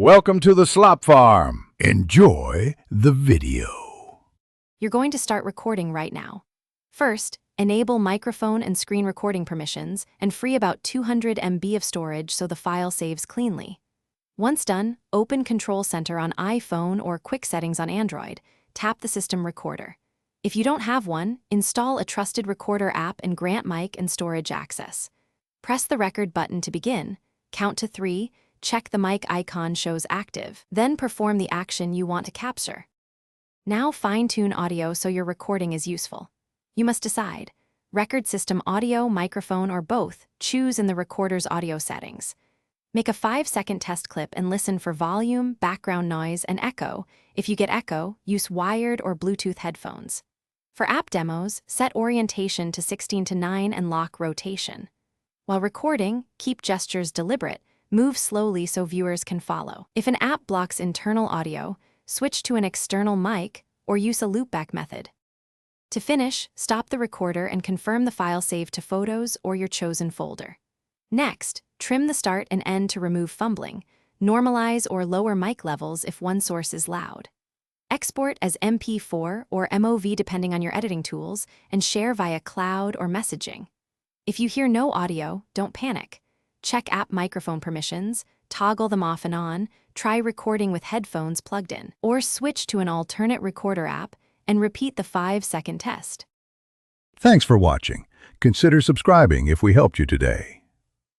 Welcome to the Slop Farm. Enjoy the video. You're going to start recording right now. First, enable microphone and screen recording permissions and free about 200 MB of storage so the file saves cleanly. Once done, open Control Center on iPhone or Quick Settings on Android. Tap the system recorder. If you don't have one, install a trusted recorder app and grant mic and storage access. Press the record button to begin, count to 3, check the mic icon shows active, then perform the action you want to capture. Now fine-tune audio so your recording is useful. You must decide, record system audio, microphone, or both. Choose in the recorder's audio settings. Make a 5-second test clip and listen for volume, background noise, and echo. If you get echo, use wired or Bluetooth headphones. For app demos, set orientation to 16:9 and lock rotation. While recording, keep gestures deliberate. Move slowly so viewers can follow. If an app blocks internal audio, switch to an external mic or use a loopback method. To finish, stop the recorder and confirm the file saved to Photos or your chosen folder. Next, trim the start and end to remove fumbling. Normalize or lower mic levels if one source is loud. Export as MP4 or MOV depending on your editing tools, and share via cloud or messaging. If you hear no audio, don't panic. Check app microphone permissions, toggle them off and on, try recording with headphones plugged in, or switch to an alternate recorder app and repeat the 5-second test. Thanks for watching. Consider subscribing if we helped you today.